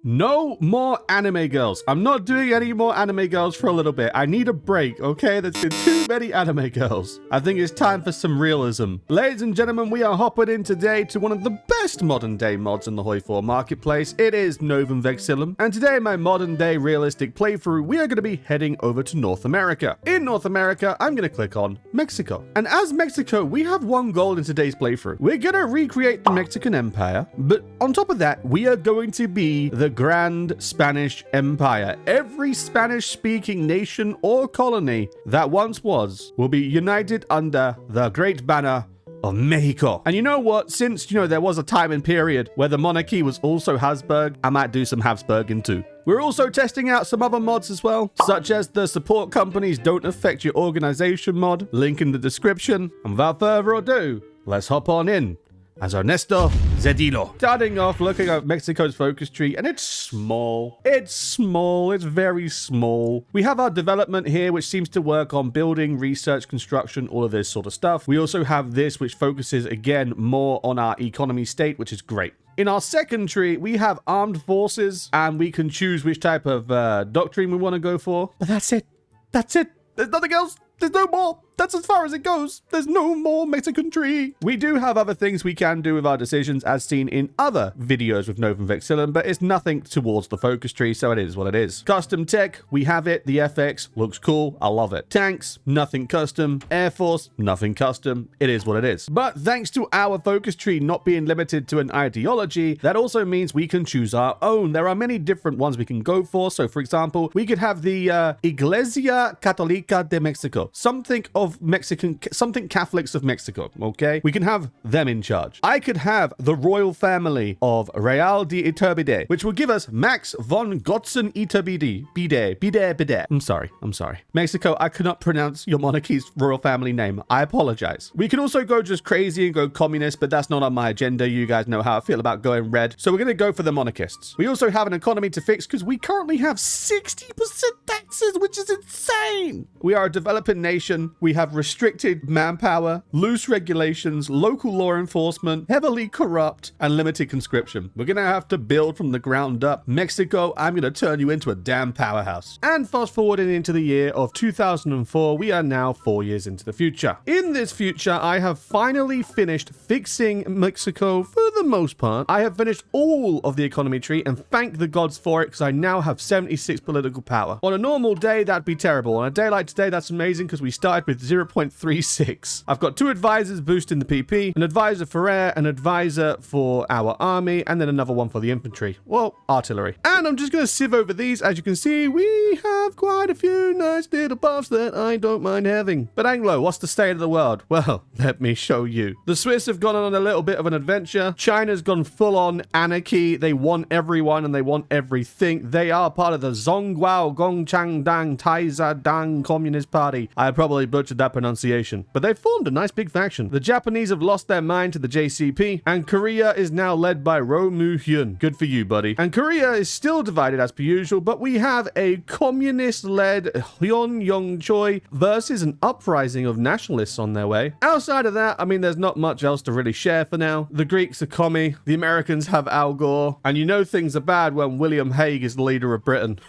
No more anime girls. I'm not doing any more anime girls for a little bit. I need a break, okay? There's been too many anime girls. I think it's time for some realism. Ladies and gentlemen, we are hopping in today to one of the best modern day mods in the HOI4 marketplace. It is Novum Vexillum. And today in my modern day realistic playthrough, we are going to be heading over to North America. In North America, I'm going to click on Mexico. And as Mexico, we have one goal in today's playthrough. We're going to recreate the Mexican Empire. But on top of that, we are going to be the Grand Spanish Empire. Every Spanish-speaking nation or colony that once was will be united under the great banner of Mexico. And you know what? Since, there was a time and period where the monarchy was also Habsburg, I might do some Habsburging too. We're also testing out some other mods as well, such as the support companies don't affect your organization mod, link in the description. And without further ado, let's hop on in as Ernesto Zedillo. Starting off looking at Mexico's focus tree, and it's small. It's small. It's very small. We have our development here, which seems to work on building, research, construction, all of this sort of stuff. We also have this, which focuses again more on our economy state, which is great. In our second tree, we have armed forces, and we can choose which type of doctrine we want to go for. But that's it. That's it. There's nothing else. There's no more. That's as far as it goes. There's no more Mexican tree. We do have other things we can do with our decisions as seen in other videos with Novum Vexillum, but it's nothing towards the focus tree, so it is what it is. Custom tech, we have it. The FX looks cool. I love it. Tanks, nothing custom. Air Force, nothing custom. It is what it is. But thanks to our focus tree not being limited to an ideology, that also means we can choose our own. There are many different ones we can go for. So for example, we could have the Iglesia Católica de Mexico. Something Catholics of Mexico, okay? We can have them in charge. I could have the royal family of Real de Iturbide, which will give us Max von Gotzen Iturbide. Bide. I'm sorry. Mexico, I could not pronounce your monarchy's royal family name. I apologize. We can also go just crazy and go communist, but that's not on my agenda. You guys know how I feel about going red. So we're going to go for the monarchists. We also have an economy to fix because we currently have 60% taxes, which is insane. We are a developing nation. We have restricted manpower, loose regulations, local law enforcement, heavily corrupt, and limited conscription. We're going to have to build from the ground up. Mexico, I'm going to turn you into a damn powerhouse. And fast forwarding into the year of 2004, we are now 4 years into the future. In this future, I have finally finished fixing Mexico for the most part. I have finished all of the economy tree and thank the gods for it because I now have 76 political power. On a normal day, that'd be terrible. On a day like today, that's amazing because we started with 0.36. I've got 2 advisors boosting the PP, an advisor for air, an advisor for our army, and then another one for the infantry. Well, artillery. And I'm just going to sieve over these. As you can see, we have quite a few nice little buffs that I don't mind having. But Anglo, what's the state of the world? Well, let me show you. The Swiss have gone on a little bit of an adventure. China's gone full on anarchy. They want everyone and they want everything. They are part of the Zhongguo Gongchang Dang Taiza Dang Communist Party. I probably butchered that pronunciation, but they formed a nice big faction. The Japanese have lost their mind to the JCP, and Korea is now led by Roh Moo-hyun. Good for you, buddy. And Korea is still divided as per usual, but we have a communist-led Hyun Yong-choi versus an uprising of nationalists on their way. Outside of that, I mean, there's not much else to really share for now. The Greeks are commie, the Americans have Al Gore, and you know things are bad when William Hague is the leader of Britain.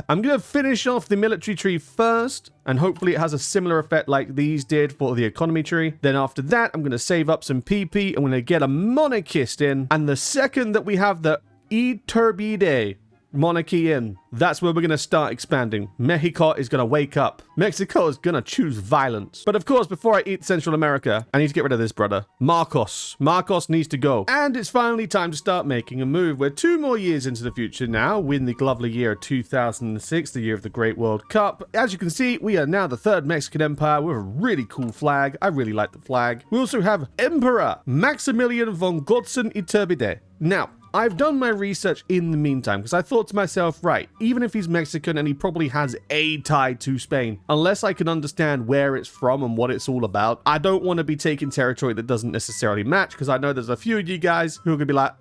I'm going to finish off the military tree first, and hopefully it has a similar effect like these did for the economy tree. Then after that, I'm going to save up some PP. I'm going to get a monarchist in. And the second that we have the Iturbide monarchy in, that's where we're going to start expanding. Mexico is going to wake up. Mexico is going to choose violence. But of course, before I eat Central America, I need to get rid of this brother. Marcos needs to go. And it's finally time to start making a move. We're 2 more years into the future now. We're in the lovely year of 2006, the year of the Great World Cup. As you can see, we are now the 3rd Mexican Empire with a really cool flag. I really like the flag. We also have Emperor Maximilian von Gotzen Iturbide. Now, I've done my research in the meantime because I thought to myself, right, even if he's Mexican and he probably has a tie to Spain, unless I can understand where it's from and what it's all about, I don't want to be taking territory that doesn't necessarily match because I know there's a few of you guys who are going to be like,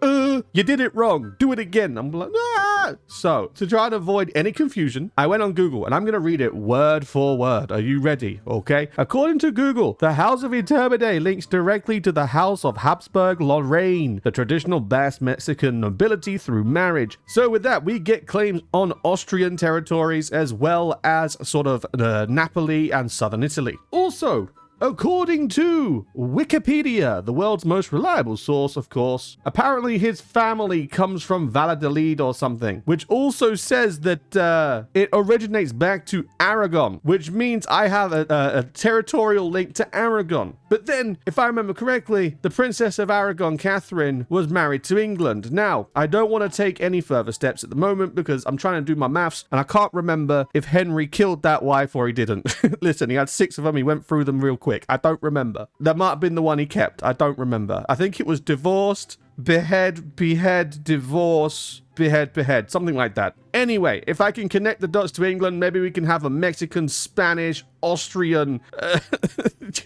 you did it wrong. Do it again. I'm like, ah. So, to try and avoid any confusion, I went on Google and I'm going to read it word for word. Are you ready? Okay. According to Google, the House of Iturbide links directly to the House of Habsburg-Lorraine, the traditional Basque Mexican nobility through marriage. So with that, we get claims on Austrian territories as well as sort of Napoli and southern Italy. Also, according to Wikipedia, the world's most reliable source, of course, apparently his family comes from Valladolid or something, which also says that it originates back to Aragon, which means I have a territorial link to Aragon. But then, if I remember correctly, the Princess of Aragon, Catherine, was married to England. Now, I don't want to take any further steps at the moment because I'm trying to do my maths and I can't remember if Henry killed that wife or he didn't. Listen, he had 6 of them. He went through them real quick. I don't remember. That might have been the one he kept. I don't remember. I think it was divorced, behead, divorce, behead, something like that. Anyway, if I can connect the dots to England, maybe we can have a Mexican, Spanish, Austrian,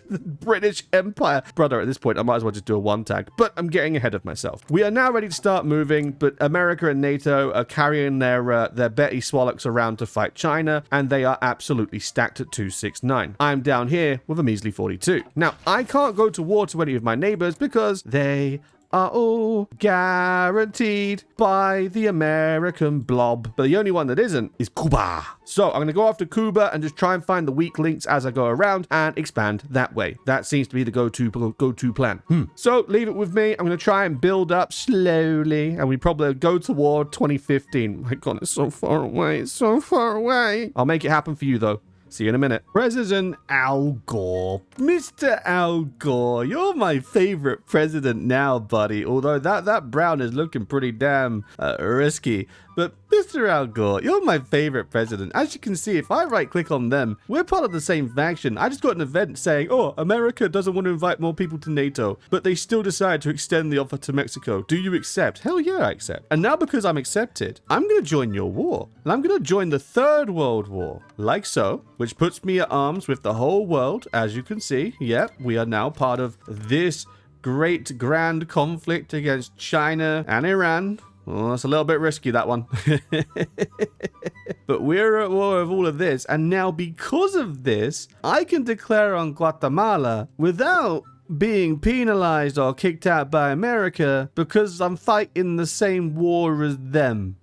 British Empire. Brother, at this point, I might as well just do a one tag, but I'm getting ahead of myself. We are now ready to start moving, but America and NATO are carrying their Betty Swallocks around to fight China, and they are absolutely stacked at 269. I'm down here with a measly 42. Now, I can't go to war to any of my neighbors because they are all guaranteed by the American blob. But the only one that isn't is Cuba. So I'm going to go after Cuba and just try and find the weak links as I go around and expand that way. That seems to be the go-to plan. So leave it with me. I'm going to try and build up slowly, and we probably go toward 2015. My God, it's so far away. It's so far away. I'll make it happen for you, though. See you in a minute. President Al Gore. Mr. Al Gore, you're my favorite president now, buddy. Although that brown is looking pretty damn risky. But Mr. Al Gore, you're my favorite president. As you can see, if I right-click on them, we're part of the same faction. I just got an event saying, oh, America doesn't want to invite more people to NATO, but they still decide to extend the offer to Mexico. Do you accept? Hell yeah, I accept. And now because I'm accepted, I'm going to join your war. And I'm going to join the Third World War, like so, which puts me at arms with the whole world. As you can see, yep, we are now part of this great grand conflict against China and Iran. Oh, that's a little bit risky, that one. But we're at war with all of this, and now because of this, I can declare on Guatemala without being penalized or kicked out by America because I'm fighting the same war as them.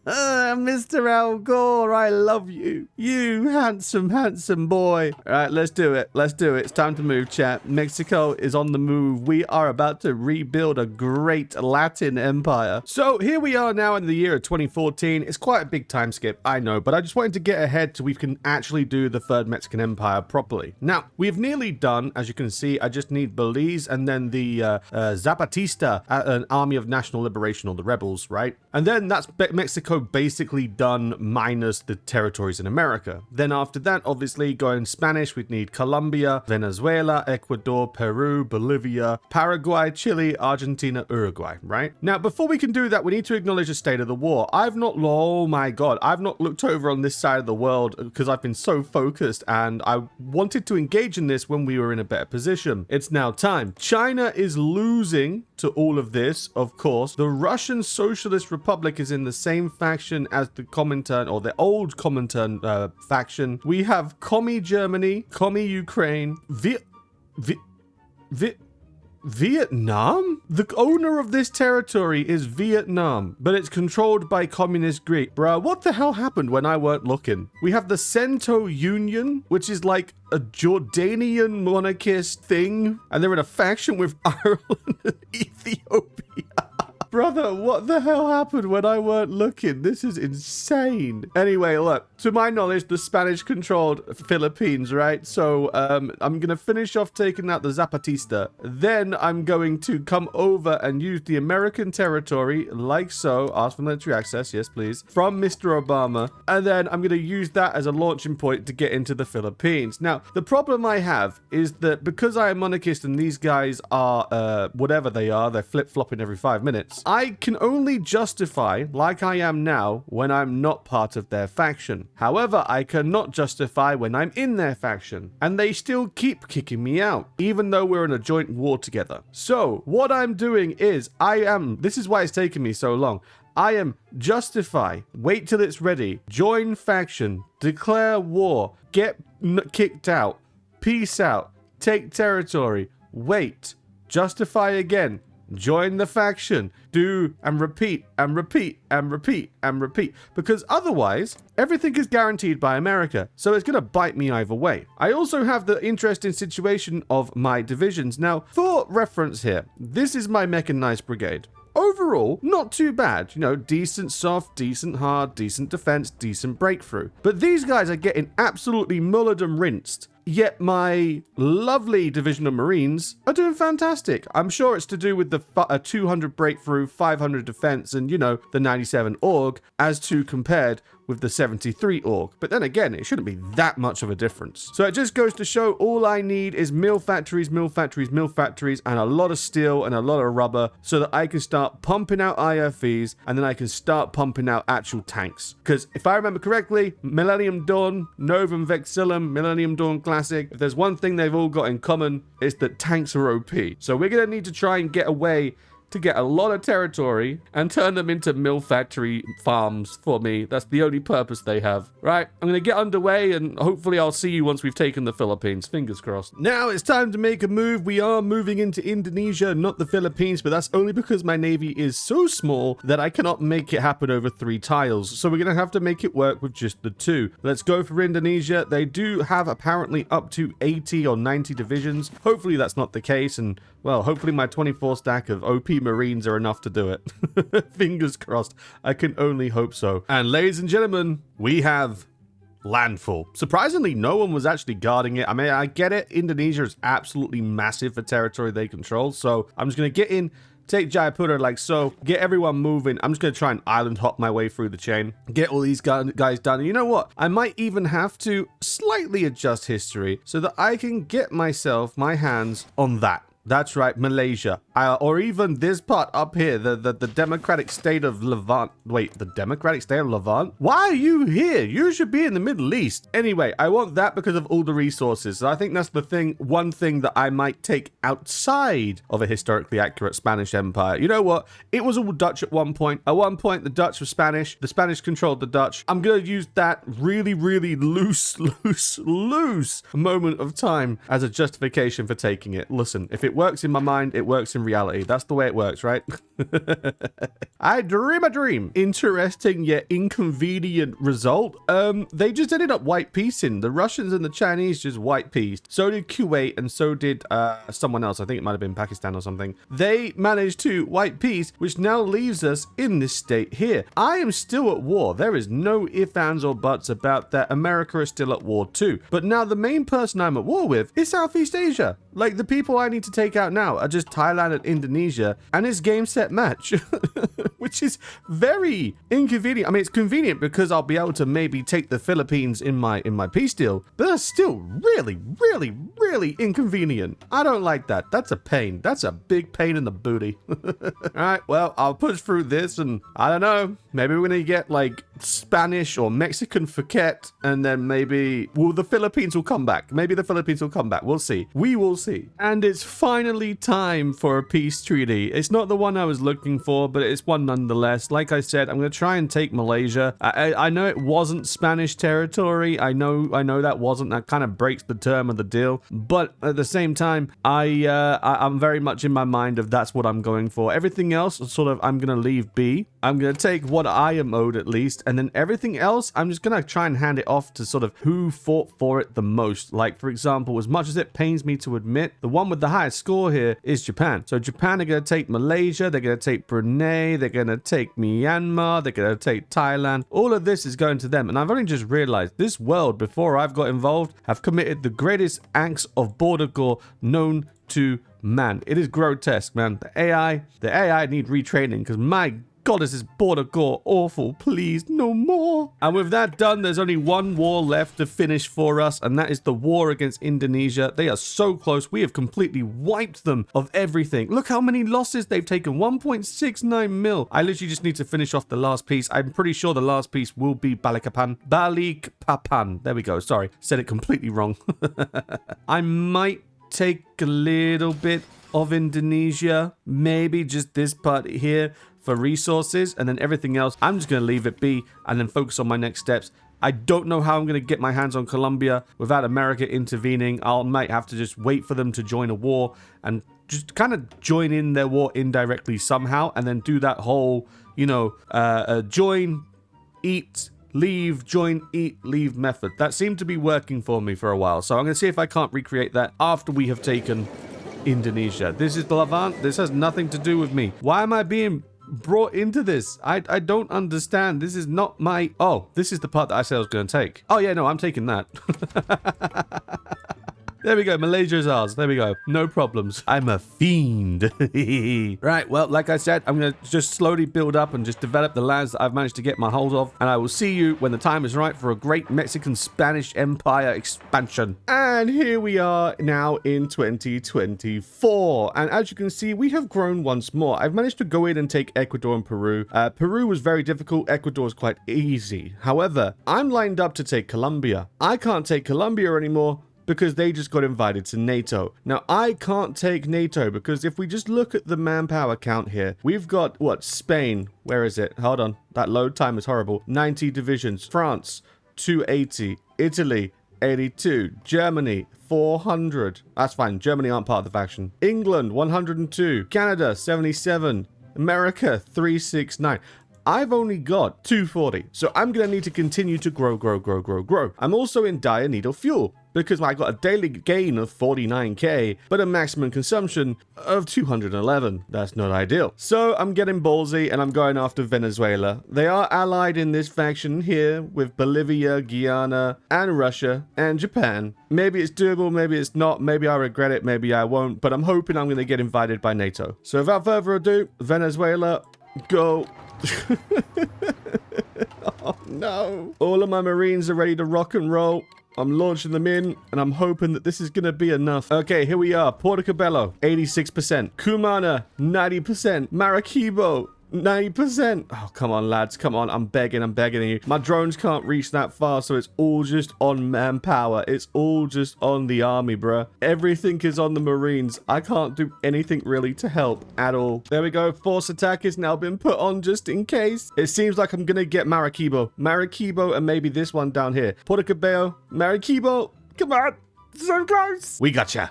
Mr. Al Gore, I love you. You handsome, handsome boy. All right, let's do it. Let's do it. It's time to move, chat. Mexico is on the move. We are about to rebuild a great Latin empire. So here we are now in the year of 2014. It's quite a big time skip, I know, but I just wanted to get ahead so we can actually do the Third Mexican Empire properly. Now, we've nearly done, as you can see, I just need Belize and then the Zapatista, an Army of National Liberation, or the rebels, right? And then that's Mexico basically done minus the territories in America. Then after that, obviously going Spanish, we'd need Colombia, Venezuela, Ecuador, Peru, Bolivia, Paraguay, Chile, Argentina, Uruguay, right? Now, before we can do that, we need to acknowledge the state of the war. Oh my God, I've not looked over on this side of the world because I've been so focused, and I wanted to engage in this when we were in a better position. It's now time. China is losing to all of this, of course. The Russian Socialist Republic is in the same faction as the Comintern, or the old Comintern faction. We have Commie Germany, Commie Ukraine, Vietnam? The owner of this territory is Vietnam, but it's controlled by communist Greece. Bruh, what the hell happened when I weren't looking? We have the Cento Union, which is like a Jordanian monarchist thing, and they're in a faction with Ireland and Ethiopia. Brother, what the hell happened when I weren't looking? This is insane. Anyway, look, to my knowledge, the Spanish controlled Philippines, right? So I'm going to finish off taking out the Zapatista. Then I'm going to come over and use the American territory, like so. Ask for military access, yes, please, from Mr. Obama. And then I'm going to use that as a launching point to get into the Philippines. Now, the problem I have is that because I am monarchist and these guys are whatever they are, they're flip-flopping every 5 minutes. Philippines, I can only justify, like I am now, when I'm not part of their faction. However, I cannot justify when I'm in their faction, and they still keep kicking me out, even though we're in a joint war together. So, what I'm doing is, this is why it's taken me so long, I am justify, wait till it's ready, join faction, declare war, get kicked out, peace out, take territory, wait, justify again, join the faction, do and repeat and repeat and repeat and repeat, because otherwise everything is guaranteed by America, so it's going to bite me either way. I also have the interesting situation of my divisions. Now, for reference here, this is my mechanized brigade. Overall, not too bad. You know, decent soft, decent hard, decent defense, decent breakthrough. But these guys are getting absolutely mullered and rinsed. Yet my lovely division of Marines are doing fantastic. I'm sure it's to do with the 200 breakthrough, 500 defense, and, you know, the 97 org as to compared with the 73 org. But then again, it shouldn't be that much of a difference. So it just goes to show all I need is mill factories, mill factories, mill factories, and a lot of steel and a lot of rubber so that I can start pumping out IFVs and then I can start pumping out actual tanks. Because if I remember correctly, Millennium Dawn, Novum Vexillum, Millennium Dawn Classic, if there's one thing they've all got in common, it's that tanks are OP. So we're going to need to try and get away to get a lot of territory and turn them into mill factory farms for me. That's the only purpose they have. Right, I'm going to get underway and hopefully I'll see you once we've taken the Philippines. Fingers crossed. Now it's time to make a move. We are moving into Indonesia, not the Philippines, but that's only because my navy is so small that I cannot make it happen over 3 tiles. So we're going to have to make it work with just the 2. Let's go for Indonesia. They do have apparently up to 80 or 90 divisions. Hopefully that's not the case, and well, hopefully my 24 stack of OP Marines are enough to do it. Fingers crossed. I can only hope so. And ladies and gentlemen, we have landfall. Surprisingly, no one was actually guarding it. I mean, I get it. Indonesia is absolutely massive for territory they control. So I'm just going to get in, take Jayapura like so, get everyone moving. I'm just going to try and island hop my way through the chain, get all these guys done. And you know what? I might even have to slightly adjust history so that I can get myself my hands on that. That's right, Malaysia. Or even this part up here, the democratic state of Levant. Wait, the democratic state of Levant? Why are you here? You should be in the Middle East. Anyway, I want that because of all the resources. So I think that's the thing, one thing that I might take outside of a historically accurate Spanish empire. You know what? It was all Dutch at one point. At one point, the Dutch were Spanish. The Spanish controlled the Dutch. I'm going to use that really, really loose moment of time as a justification for taking it. Listen, if it works in my mind, it works in reality. That's the way it works, right? I dream a dream. Interesting yet inconvenient result. They just ended up white piecing. The Russians and the Chinese just white pieced. So did Kuwait, and so did someone else. I think it might have been Pakistan or something. They managed to white piece, which now leaves us in this state here. I am still at war. There is no ifs, ands, or buts about that. America is still at war too. But now the main person I'm at war with is Southeast Asia. Like, the people I need to take out now are just Thailand and Indonesia, and it's game, set, match, which is very inconvenient. I mean, it's convenient because I'll be able to maybe take the Philippines in my peace deal, but that's still really, really, really inconvenient. I don't like that. That's a pain. That's a big pain in the booty. All right, well, I'll push through this, and I don't know, maybe we're gonna get like Spanish or Mexican forget, and then maybe, well, the Philippines will come back. Maybe the Philippines will come back. We'll see. We will see. And it's finally time for a peace treaty. It's not the one I was looking for, but it's one nonetheless. Like I said, I'm going to try and take Malaysia. I know it wasn't Spanish territory. I know that wasn't. That kind of breaks the term of the deal. But at the same time, I'm very much in my mind of that's what I'm going for. Everything else, sort of, I'm going to leave be. I'm going to take what I am owed at least, and then everything else, I'm just going to try and hand it off to sort of who fought for it the most. Like, for example, as much as it pains me to admit, the one with the highest score here is Japan. So Japan are going to take Malaysia, they're going to take Brunei, they're going to take Myanmar, they're going to take Thailand. All of this is going to them. And I've only just realized this world, before I've got involved, have committed the greatest acts of border gore known to man. It is grotesque, man. The AI need retraining, because my God, this is border gore awful. Please, no more. And with that done, there's only one war left to finish for us, and that is the war against Indonesia. They are so close. We have completely wiped them of everything. Look how many losses they've taken. 1.69 mil. I literally just need to finish off the last piece. I'm pretty sure the last piece will be Balikpapan. Balikpapan. There we go. Sorry. Said it completely wrong. I might take a little bit of Indonesia. Maybe just this part here for resources, and then everything else I'm just going to leave it be and then focus on my next steps. I don't know how I'm going to get my hands on Colombia without America intervening. I might have to just wait for them to join a war and just kind of join in their war indirectly somehow, and then do that whole, you know, join, eat, leave, join, eat, leave method. That seemed to be working for me for a while, so I'm going to see if I can't recreate that after we have taken Indonesia. This is the Levant. This has nothing to do with me. Why am I being brought into this? I don't understand. This is not my... Oh, this is the part that I said I was going to take. Oh yeah, no, I'm taking that. There we go. Malaysia is ours. There we go. No problems. I'm a fiend. Right. Well, like I said, I'm going to just slowly build up and just develop the lands that I've managed to get my hold of. And I will see you when the time is right for a great Mexican-Spanish Empire expansion. And here we are now in 2024. And as you can see, we have grown once more. I've managed to go in and take Ecuador and Peru. Peru was very difficult. Ecuador was quite easy. However, I'm lined up to take Colombia. I can't take Colombia anymore because they just got invited to NATO. Now, I can't take NATO because if we just look at the manpower count here, we've got, what, Spain, where is it? Hold on, that load time is horrible. 90 divisions. France, 280. Italy, 82. Germany, 400. That's fine, Germany aren't part of the faction. England, 102. Canada, 77. America, 369. I've only got 240, so I'm going to need to continue to grow. I'm also in dire need of fuel, because I got a daily gain of 49k, but a maximum consumption of 211. That's not ideal. So I'm getting ballsy, and I'm going after Venezuela. They are allied in this faction here with Bolivia, Guyana, and Russia, and Japan. Maybe it's doable, maybe it's not, maybe I regret it, maybe I won't, but I'm hoping I'm going to get invited by NATO. So without further ado, Venezuela, go. Oh no. All of my Marines are ready to rock and roll. I'm launching them in, and I'm hoping that this is going to be enough. Okay, here we are. Puerto Cabello, 86%. Cumana, 90%. Maracaibo, 90%. Oh, come on, lads. Come on. I'm begging you. My drones can't reach that far, so it's all just on manpower. It's all just on the army, bruh. Everything is on the Marines. I can't do anything really to help at all. There we go. Force attack has now been put on just in case. It seems like I'm going to get Maracaibo. Maracaibo and maybe this one down here. Puerto Cabello, Maracaibo. Come on. So close. We gotcha.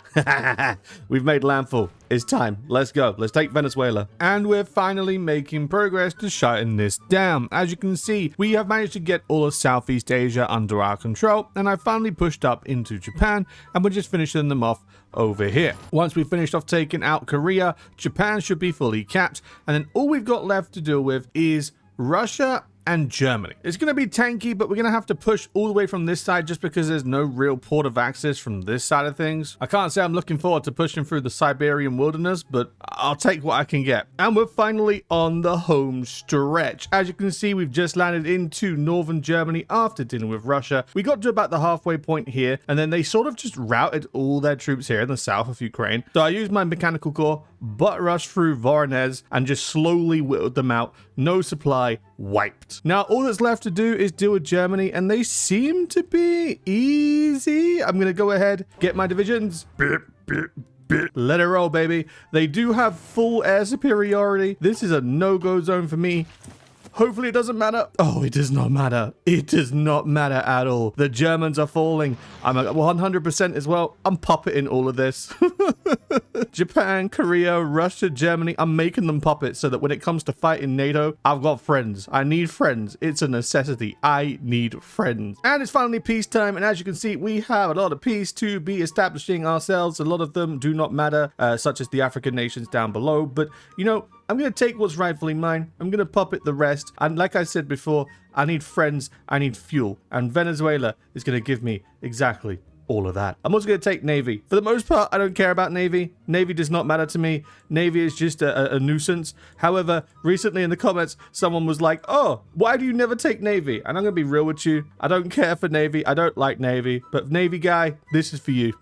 We've made landfall. It's time. Let's go. Let's take Venezuela. And we're finally making progress to shutting this down. As you can see, we have managed to get all of Southeast Asia under our control, and I finally pushed up into Japan, and we're just finishing them off over here. Once we've finished off taking out Korea, Japan should be fully capped, and then all we've got left to deal with is Russia and Germany. It's going to be tanky, but we're going to have to push all the way from this side just because there's no real port of access from this side of things. I can't say I'm looking forward to pushing through the Siberian wilderness, but I'll take what I can get. And we're finally on the home stretch. As you can see, we've just landed into northern Germany after dealing with Russia. We got to about the halfway point here, and then they sort of just routed all their troops here in the south of Ukraine. So I used my mechanical corps, butt rushed through Voronezh, and just slowly whittled them out. No supply, wiped. Now, all that's left to do is deal with Germany, and they seem to be easy. I'm going to go ahead, get my divisions. Let it roll, baby. They do have full air superiority. This is a no-go zone for me. Hopefully it doesn't matter. Oh, it does not matter. It does not matter at all. The Germans are falling. I'm at 100% as well. I'm puppeting all of this. Japan, Korea, Russia, Germany. I'm making them puppets so that when it comes to fighting NATO, I've got friends. I need friends. It's a necessity. I need friends. And it's finally peacetime. And as you can see, we have a lot of peace to be establishing ourselves. A lot of them do not matter, such as the African nations down below. But, you know, I'm going to take what's rightfully mine. I'm going to puppet the rest. And like I said before, I need friends. I need fuel. And Venezuela is going to give me exactly all of that. I'm also going to take Navy. For the most part, I don't care about Navy. Navy does not matter to me. Navy is just a nuisance. However, recently in the comments, someone was like, oh, why do you never take Navy? And I'm going to be real with you. I don't care for Navy. I don't like Navy. But Navy guy, this is for you.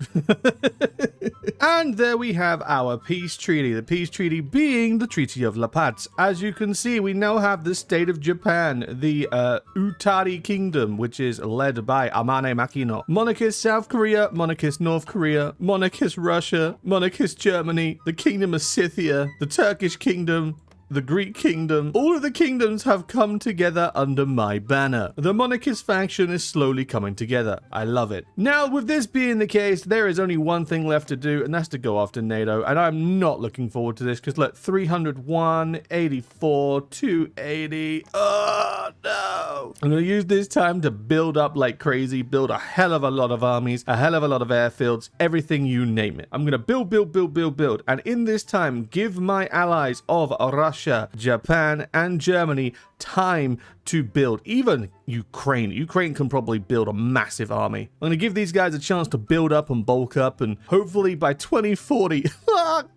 And there we have our peace treaty. The peace treaty being the Treaty of La Paz. As you can see, we now have the state of Japan, the Utari Kingdom, which is led by Amane Makino. Monarchist South Korea, monarchist North Korea, monarchist Russia, monarchist Germany, the Kingdom of Scythia, the Turkish Kingdom, the Greek kingdom. All of the kingdoms have come together under my banner. The monarchist faction is slowly coming together. I love it. Now, with this being the case, there is only one thing left to do, and that's to go after NATO. And I'm not looking forward to this because look, 301, 84, 280. Oh, no. I'm going to use this time to build up like crazy, build a hell of a lot of armies, a hell of a lot of airfields, everything you name it. I'm going to build. And in this time, give my allies of Russia, Japan, and Germany time to build. Even Ukraine. Ukraine can probably build a massive army. I'm going to give these guys a chance to build up and bulk up, and hopefully by 2040,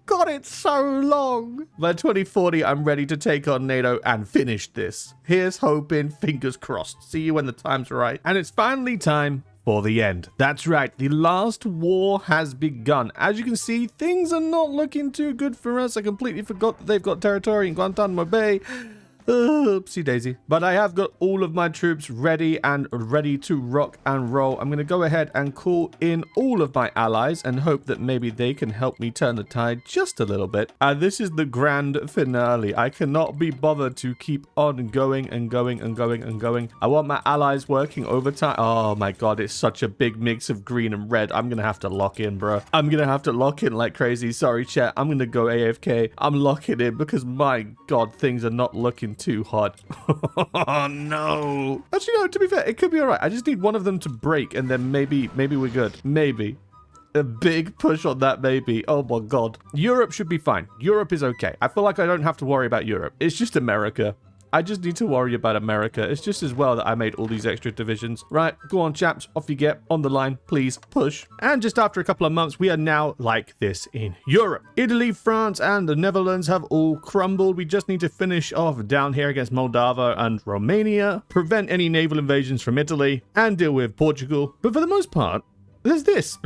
God, it's so long. By 2040, I'm ready to take on NATO and finish this. Here's hoping, fingers crossed. See you when the time's right. And it's finally time for the end. That's right, the last war has begun. As you can see, things are not looking too good for us. I completely forgot that they've got territory in Guantanamo Bay. Oopsie daisy. But I have got all of my troops ready to rock and roll. I'm going to go ahead and call in all of my allies and hope that maybe they can help me turn the tide just a little bit. And this is the grand finale. I cannot be bothered to keep on going. I want my allies working overtime. Oh my god, it's such a big mix of green and red. I'm going to have to lock in, bro. I'm going to have to lock in like crazy. Sorry, chat. I'm going to go AFK. I'm locking in because my god, things are not looking too hot. Oh no. Actually, no, to be fair, it could be all right. I just need one of them to break and then maybe we're good. Maybe. A big push on that maybe. Oh my god. Europe should be fine. Europe is okay. I feel like I don't have to worry about Europe. It's just America. I just need to worry about America. It's just as well that I made all these extra divisions. Right, go on, chaps. Off you get. On the line, please. Push. And just after a couple of months, we are now like this in Europe. Italy, France, and the Netherlands have all crumbled. We just need to finish off down here against Moldova and Romania, prevent any naval invasions from Italy, and deal with Portugal. But for the most part, there's this.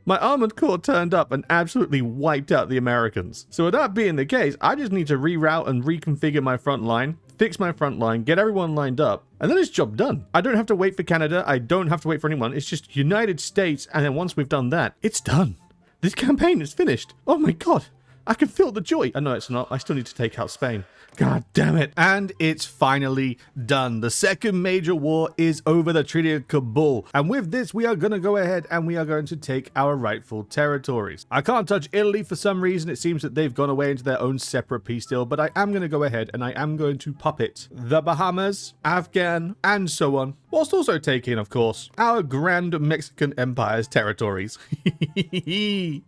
My armored corps turned up and absolutely wiped out the Americans. So with that being the case, I just need to reroute and reconfigure my front line, fix my front line, get everyone lined up, and then it's job done. I don't have to wait for Canada. I don't have to wait for anyone. It's just United States, and then once we've done that, it's done. This campaign is finished. Oh my god. I can feel the joy. Oh, no, it's not. I still need to take out Spain. God damn it. And it's finally done. The second major war is over, the Treaty of Kabul. And with this, we are going to go ahead and we are going to take our rightful territories. I can't touch Italy for some reason. It seems that they've gone away into their own separate peace deal. But I am going to go ahead and I am going to puppet the Bahamas, Afghan, and so on. Whilst also taking, of course, our grand Mexican Empire's territories.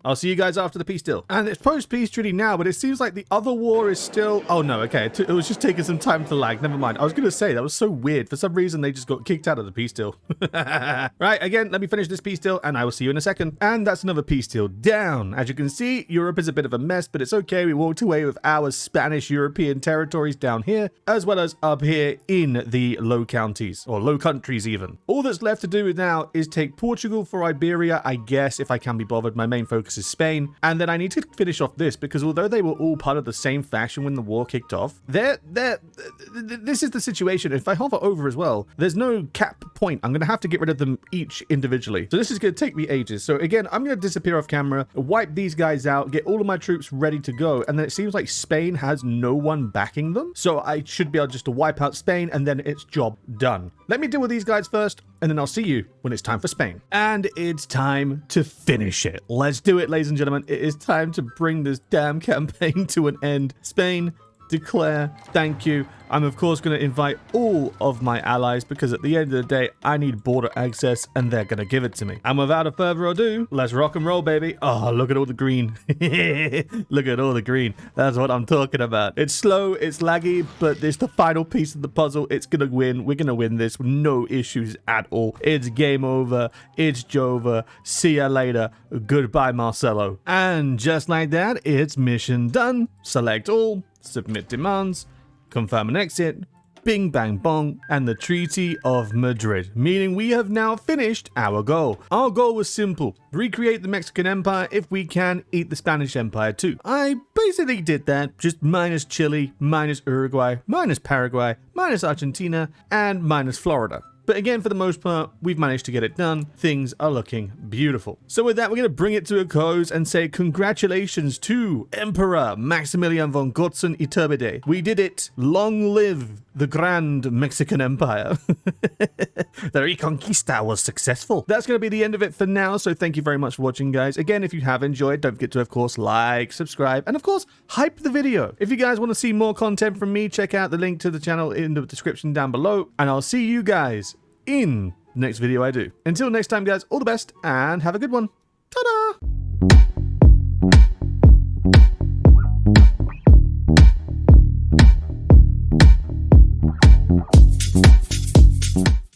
I'll see you guys after the peace deal. And it's post-peace treaty now, but it seems like the other war is still... Oh, no, okay. It was just taking some time to lag. Never mind. I was going to say, that was so weird. For some reason, they just got kicked out of the peace deal. Right, again, let me finish this peace deal, and I will see you in a second. And that's another peace deal down. As you can see, Europe is a bit of a mess, but it's okay. We walked away with our Spanish European territories down here, as well as up here in the low counties, or low countries even. All that's left to do now is take Portugal for Iberia, I guess, if I can be bothered. My main focus is Spain. And then I need to finish off this, because although they were all part of the same faction when the war kicked off, this is the situation. If I hover over as well, there's no cap point. I'm going to have to get rid of them each individually. So this is going to take me ages. So again, I'm going to disappear off camera, wipe these guys out, get all of my troops ready to go. And then it seems like Spain has no one backing them. So I should be able just to wipe out Spain and then it's job done. Let me deal with these guys first, and then I'll see you when it's time for Spain. And it's time to finish it. Let's do it, ladies and gentlemen. It is time to bring this damn campaign to an end. Spain, declare, thank you. I'm of course going to invite all of my allies because at the end of the day, I need border access and they're going to give it to me. And without a further ado, let's rock and roll, baby. Oh, look at all the green. Look at all the green. That's what I'm talking about. It's slow, it's laggy, but it's the final piece of the puzzle. It's going to win. We're going to win this with no issues at all. It's game over. It's Jova. See ya later. Goodbye, Marcelo. And just like that, it's mission done. Select all, submit demands, confirm an exit, bing bang bong, and the Treaty of Madrid, meaning we have now finished our goal. Our goal was simple: recreate the Mexican Empire, if we can, eat the Spanish Empire too. I basically did that, just minus Chile, minus Uruguay, minus Paraguay, minus Argentina, and minus Florida. But again, for the most part, we've managed to get it done. Things are looking beautiful. So with that, we're going to bring it to a close and say congratulations to Emperor Maximilian von Gotzen Iturbide. We did it. Long live the Grand Mexican Empire. The Reconquista was successful. That's going to be the end of it for now. So thank you very much for watching, guys. Again, if you have enjoyed, don't forget to, of course, like, subscribe, and of course, hype the video. If you guys want to see more content from me, check out the link to the channel in the description down below. And I'll see you guys in the next video I do. Until next time, guys, all the best and have a good one. Ta-da!